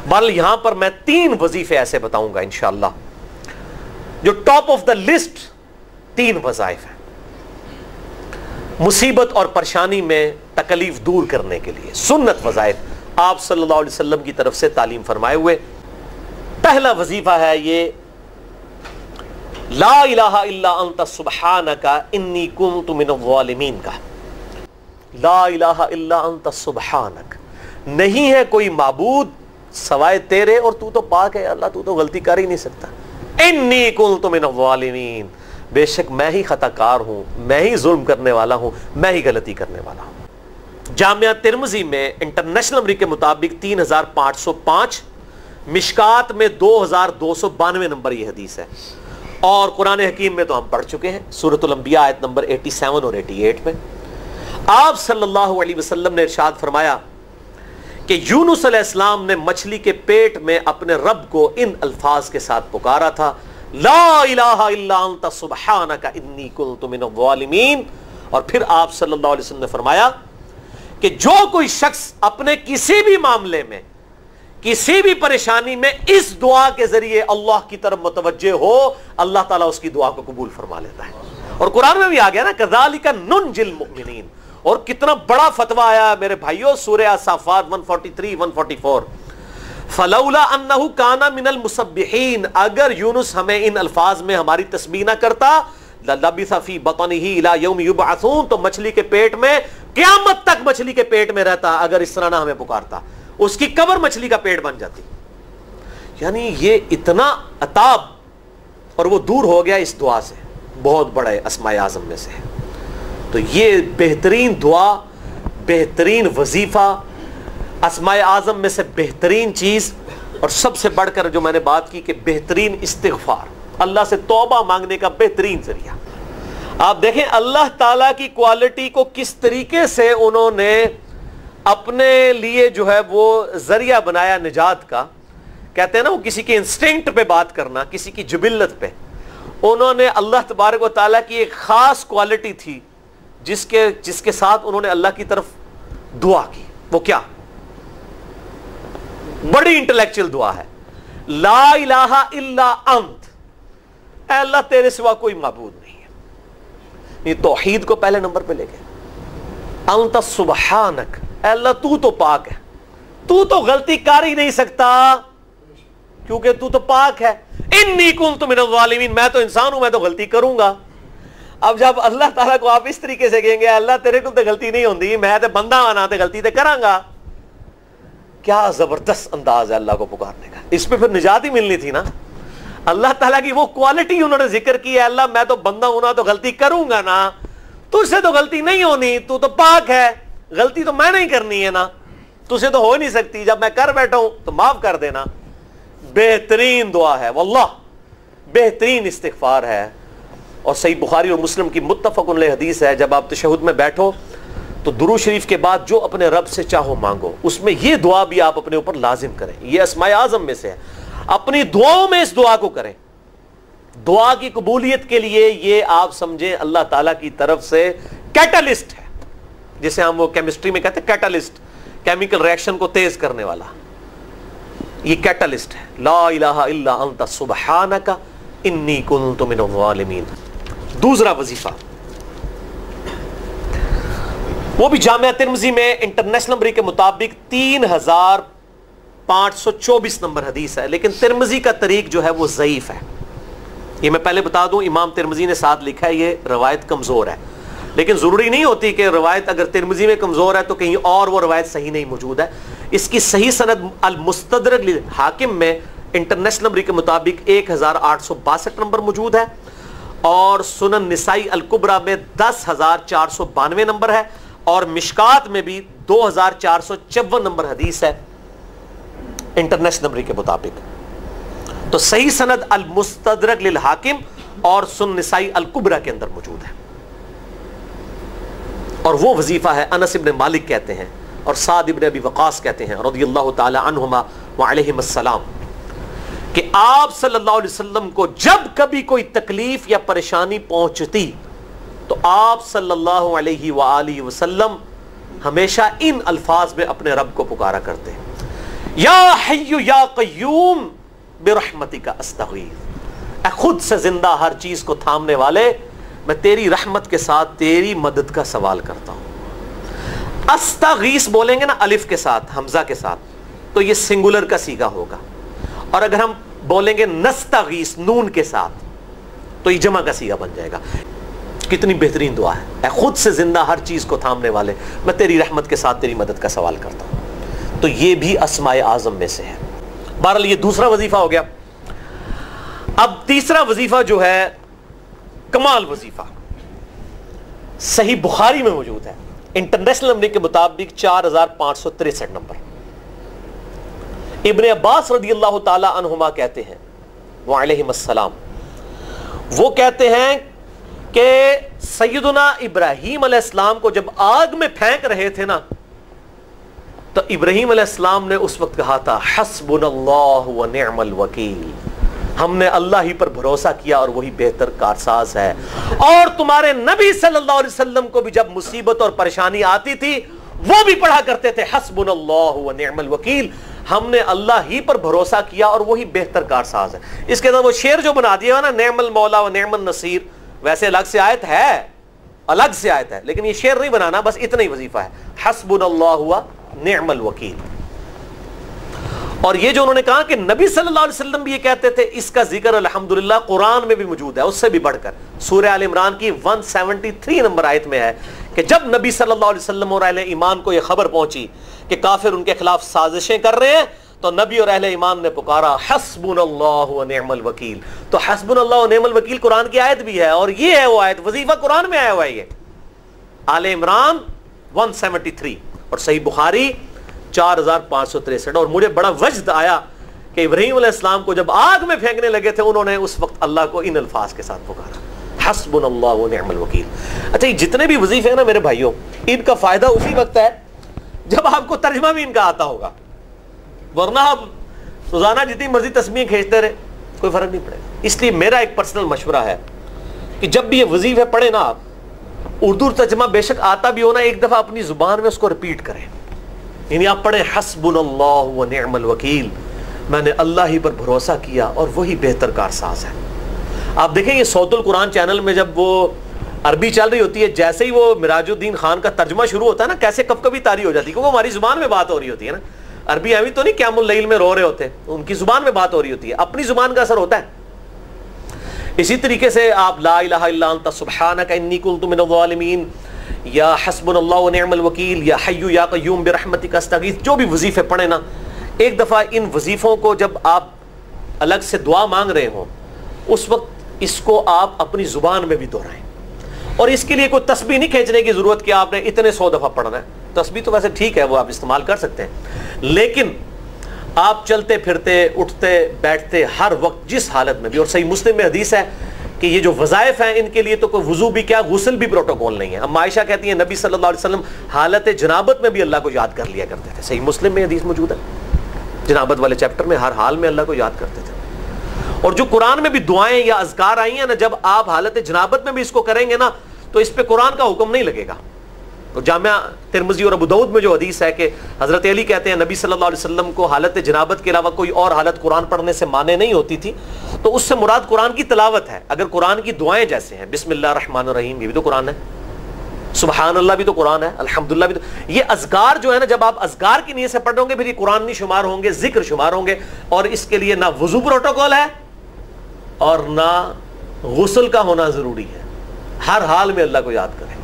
بل یہاں پر میں 3 وظیفے ایسے بتاؤں گا انشاءاللہ جو ٹاپ آف دا لسٹ 3 وظائف ہیں مصیبت اور پریشانی میں تکلیف دور کرنے کے لیے، سنت وظائف آپ صلی اللہ علیہ وسلم کی طرف سے تعلیم فرمائے ہوئے۔ پہلا وظیفہ ہے یہ لا الہ الا انت سبحانک انی کنت من الظالمین کا۔ لا الہ الا انت سبحانک، نہیں ہے کوئی معبود سوائے تیرے اور تو پاک ہے اللہ، تو غلطی کر ہی نہیں سکتا۔ انی کنت من الظالمین، بے شک میں ہی خطا کار ہوں، میں ہی ظلم کرنے والا ہوں، میں ہی غلطی کرنے والا ہوں۔ جامعہ ترمذی میں انٹرنیشنل نمبر کے مطابق 3505، مشکات میں 2292 نمبر یہ حدیث ہے، اور قرآن حکیم میں تو ہم پڑھ چکے ہیں سورۃ الانبیاء آیت نمبر 87 اور 88 میں آپ صلی اللہ علیہ وسلم نے ارشاد فرمایا کہ یونس علیہ السلام نے مچھلی کے پیٹ میں اپنے رب کو ان الفاظ کے ساتھ پکارا تھا، لا الہ الا انت سبحانک انی کنت من الظالمین، اور پھر آپ صلی اللہ علیہ وسلم نے فرمایا کہ جو کوئی شخص اپنے کسی بھی معاملے میں کسی بھی پریشانی میں اس دعا کے ذریعے اللہ کی طرف متوجہ ہو، اللہ تعالیٰ اس کی دعا کو قبول فرما لیتا ہے۔ اور قرآن میں بھی آ گیا نا کذالک ننجی المؤمنین، اور کتنا بڑا فتویٰ آیا میرے بھائیوں سورہ الصافات 143 144، فلولا انہ کان من المسبحین، اگر یونس ہمیں ان الفاظ میں ہماری تسبیح نہ کرتا للبث فی بطنہ الی یوم یبعثون، تو مچھلی کے پیٹ میں قیامت تک مچھلی کے پیٹ میں رہتا اگر اس طرح نہ ہمیں پکارتا، اس کی قبر مچھلی کا پیٹ بن جاتی۔ یعنی یہ اتنا عطاب، اور وہ دور ہو گیا اس دعا سے، بہت بڑے اسماء اعظم میں سے ہے۔ تو یہ بہترین دعا، بہترین وظیفہ، اسماء اعظم میں سے بہترین چیز، اور سب سے بڑھ کر جو میں نے بات کی کہ بہترین استغفار، اللہ سے توبہ مانگنے کا بہترین ذریعہ۔ آپ دیکھیں اللہ تعالیٰ کی کوالٹی کو کس طریقے سے انہوں نے اپنے لیے جو ہے وہ ذریعہ بنایا نجات کا۔ کہتے ہیں نا وہ کسی کے انسٹنکٹ پہ بات کرنا، کسی کی جبلت پہ، انہوں نے اللہ تبارک و تعالیٰ کی ایک خاص کوالٹی تھی جس کے ساتھ انہوں نے اللہ کی طرف دعا کی۔ وہ کیا؟ بڑی انٹلیکچوئل دعا ہے، لا الہ الا انت، اے اللہ تیرے سوا کوئی معبود نہیں ہے۔ یہ توحید کو پہلے نمبر پہ لے گئے۔ انت سبحانک، اے اللہ تو پاک ہے، تو غلطی کر ہی نہیں سکتا کیونکہ تو پاک ہے۔ انی کنت من الظالمین، میں تو انسان ہوں، میں تو غلطی کروں گا۔ اب جب اللہ تعالیٰ کو آپ اس طریقے سے کہیں گے اللہ تیرے کو تو غلطی نہیں ہوندی، میں تو بندہ آنا تو غلطی تو کراں گا، کیا زبردست انداز ہے اللہ کو پکارنے کا۔ اس پہ پھر نجات ہی ملنی تھی نا۔ اللہ تعالیٰ کی وہ کوالٹی انہوں نے ذکر کی ہے، اللہ میں تو بندہ ہونا تو غلطی کروں گا نا، تجھ سے تو غلطی نہیں ہونی، تو پاک ہے، غلطی تو میں نہیں کرنی ہے نا، تجھ سے تو ہو نہیں سکتی، جب میں کر بیٹھا ہوں تو معاف کر دینا۔ بہترین دعا ہے واللہ، بہترین استغفار ہے، اور صحیح بخاری اور مسلم کی متفق علیہ حدیث ہے، جب آپ تشہد میں بیٹھو تو درود شریف کے بعد جو اپنے رب سے چاہو مانگو، اس میں یہ دعا بھی آپ اپنے اوپر لازم کریں۔ یہ اسماء اعظم میں سے ہے، اپنی دعاؤں میں اس دعا کو کریں۔ دعا کی قبولیت کے لیے یہ آپ سمجھیں اللہ تعالیٰ کی طرف سے کیٹالسٹ ہے، جسے ہم وہ کیمسٹری میں کہتے ہیں کیٹالسٹ، کیمیکل ریئیکشن کو تیز کرنے والا، یہ کیٹالسٹ ہے۔ لا الہ الا انت سبحانک انی کنت من الظالمین۔ دوسرا وظیفہ وہ بھی جامعہ ترمذی میں انٹرنیشنل نمبر کے مطابق 3524 نمبر حدیث ہے، لیکن ترمذی کا طریق جو ہے وہ ضعیف ہے۔ یہ میں پہلے بتا دوں، امام ترمذی نے ساتھ لکھا ہے یہ روایت کمزور ہے، لیکن ضروری نہیں ہوتی کہ روایت اگر ترمذی میں کمزور ہے تو کہیں اور وہ روایت صحیح نہیں موجود ہے۔ اس کی صحیح سند المستدرک حاکم میں انٹرنیشنل نمبر کے مطابق 1862 نمبر موجود ہے، اور سنن نسائی الکبریٰ میں 10492 نمبر ہے، اور مشکات میں بھی 2454 نمبر حدیث ہے انٹرنیشنل نمبر کے مطابق۔ تو صحیح سند المستدرک للحاکم اور سنن نسائی الکبریٰ کے اندر موجود ہے، اور وہ وظیفہ ہے انس ابن مالک کہتے ہیں اور سعد ابن ابی وقاص کہتے ہیں رضی اللہ تعالی عنہما وعلیہم السلام کہ آپ صلی اللہ علیہ وسلم کو جب کبھی کوئی تکلیف یا پریشانی پہنچتی تو آپ صلی اللہ علیہ وآلہ وسلم ہمیشہ ان الفاظ میں اپنے رب کو پکارا کرتے ہیں۔ یا حی یا قیوم برحمتک استغیث، اے خود سے زندہ ہر چیز کو تھامنے والے، میں تیری رحمت کے ساتھ تیری مدد کا سوال کرتا ہوں۔ استغیث بولیں گے نا الف کے ساتھ، حمزہ کے ساتھ، تو یہ سنگولر کا صیغہ ہوگا، اور اگر ہم بولیں گے نستغیث نون کے ساتھ تو یہ جمع کا صیغہ بن جائے گا۔ کتنی بہترین دعا ہے، اے خود سے زندہ ہر چیز کو تھامنے والے، میں تیری رحمت کے ساتھ تیری مدد کا سوال کرتا ہوں۔ تو یہ بھی اسماء اعظم میں سے ہے۔ بہرحال یہ دوسرا وظیفہ ہو گیا۔ اب تیسرا وظیفہ جو ہے کمال وظیفہ، صحیح بخاری میں موجود ہے، انٹرنیشنل نمبر کے مطابق 4563 نمبر۔ ابن عباس رضی اللہ تعالی عنہما کہتے ہیں وعلیہم السلام، وہ کہتے ہیں کہ سیدنا ابراہیم علیہ السلام کو جب آگ میں پھینک رہے تھے نا، تو ابراہیم علیہ السلام نے اس وقت کہا تھا حسبنا اللہ ونعم الوکیل، ہم نے اللہ ہی پر بھروسہ کیا اور وہی بہتر کارساز ہے۔ اور تمہارے نبی صلی اللہ علیہ وسلم کو بھی جب مصیبت اور پریشانی آتی تھی وہ بھی پڑھا کرتے تھے حسبنا اللہ ونعم الوکیل، ہم نے اللہ ہی پر بھروسہ کیا اور وہی بہتر کارساز ہے۔ اس کے ساتھ وہ شعر جو بنا دیا نا، نعم المولا و نعم النصیر، ویسے الگ سے آیت ہے، الگ سے آیت ہے، لیکن یہ شعر نہیں بنانا، بس اتنا ہی وظیفہ ہے، حسبنا اللہ و نعم الوکیل۔ اور یہ جو انہوں نے کہا کہ نبی صلی اللہ علیہ وسلم بھی یہ کہتے تھے، اس کا ذکر الحمدللہ قرآن میں بھی موجود ہے، اس سے بھی بڑھ کر سورہ آل عمران کی 173 نمبر آیت میں ہے کہ جب نبی صلی اللہ علیہ وسلم اور اہل ایمان کو یہ خبر پہنچی کہ کافر ان کے خلاف سازشیں کر رہے ہیں، تو نبی اور اہل ایمان نے پکارا حسبنا اللہ و نعم الوکیل۔ تو حسبنا اللہ و نعم الوکیل قرآن کی آیت بھی ہے، اور یہ ہے وہ آیت، وظیفہ قرآن میں آیا ہوا ہے، یہ آل عمران 173 اور صحیح بخاری 4563۔ اور مجھے بڑا وجد آیا کہ ابراہیم علیہ السلام کو جب آگ میں پھینکنے لگے تھے، انہوں نے اس وقت اللہ کو ان الفاظ کے ساتھ پکارا حسبنا اللہ و نعم الوکیل۔ اچھا، یہ جتنے بھی وظیفے ہیں نا میرے بھائیوں، ان کا فائدہ اسی وقت ہے جب آپ کو ترجمہ بھی ان کا آتا ہوگا، ورنہ آپ روزانہ جتنی مرضی تسبیحیں کھینچتے رہے کوئی فرق نہیں پڑے گا۔ اس لیے میرا ایک پرسنل مشورہ ہے کہ جب بھی یہ وظیفے پڑھیں نا آپ، اردو ترجمہ بے شک آتا بھی ہونا، ایک دفعہ اپنی زبان میں اس کو ریپیٹ کریں، یعنی آپ پڑھیں حسبنا اللہ و نعم الوکیل، میں نے اللہ ہی پر بھروسہ کیا اور وہی بہتر کارساز ہے۔ آپ دیکھیں یہ صوت القرآن چینل میں جب وہ عربی چل رہی ہوتی ہے، جیسے ہی وہ مراج الدین خان کا ترجمہ شروع ہوتا ہے نا، کیسے کب کبھی طاری ہو جاتی ہے، کیونکہ ہماری زبان میں بات ہو رہی ہوتی ہے نا، عربی ہمیں تو نہیں قیام اللیل میں رو رہے ہوتے، ان کی زبان میں بات ہو رہی ہوتی ہے، اپنی زبان کا اثر ہوتا ہے۔ اسی طریقے سے آپ لا الہ الا انت سبحانک انی کنت من الظالمین، یا حسبنا اللہ و نعم الوکیل، یا حی یا قیوم برحمتک استغیث، جو بھی وظیفے پڑھیں نا، ایک دفعہ ان وظیفوں کو جب آپ الگ سے دعا مانگ رہے ہوں، اس وقت اس کو آپ اپنی زبان میں بھی دہرائیں۔ اور اس کے لیے کوئی تسبیح نہیں کھینچنے کی ضرورت کہ آپ نے اتنے 100 دفعہ پڑھنا ہے، تسبیح تو ویسے ٹھیک ہے، وہ آپ استعمال کر سکتے ہیں، لیکن آپ چلتے پھرتے اٹھتے بیٹھتے ہر وقت جس حالت میں بھی، اور صحیح مسلم میں حدیث ہے کہ یہ جو وظائف ہیں ان کے لیے تو کوئی وضو بھی کیا، غسل بھی پروٹوکول نہیں ہے۔ اب عائشہ کہتی ہیں نبی صلی اللہ علیہ وسلم حالت جنابت میں بھی اللہ کو یاد کر لیا کرتے تھے، صحیح مسلم میں حدیث موجود ہے، جنابت والے چیپٹر میں ہر حال میں اللہ کو یاد کرتے تھے۔ اور جو قرآن میں بھی دعائیں یا اذکار آئی ہیں نا، جب آپ حالت جنابت میں بھی اس کو کریں گے نا تو اس پہ قرآن کا حکم نہیں لگے گا۔ تو جامعہ ترمذی اور ابو داؤد میں جو حدیث ہے کہ حضرت علی کہتے ہیں نبی صلی اللہ علیہ وسلم کو حالت جنابت کے علاوہ کوئی اور حالت قرآن پڑھنے سے مانے نہیں ہوتی تھی، تو اس سے مراد قرآن کی تلاوت ہے۔ اگر قرآن کی دعائیں جیسے ہیں بسم اللہ الرحمن الرحیم، یہ بھی تو قرآن ہے، سبحان اللہ بھی تو قرآن ہے، الحمدللہ بھی تو، یہ اذکار جو ہے نا، جب آپ اذکار کی نیت سے پڑھ ہوں گے پھر یہ قرآن نہیں شمار ہوں گے، ذکر شمار ہوں گے، اور اس کے لیے نہ وضو پروٹوکول ہے اور نہ غسل کا ہونا ضروری ہے، ہر حال میں اللہ کو یاد کریں۔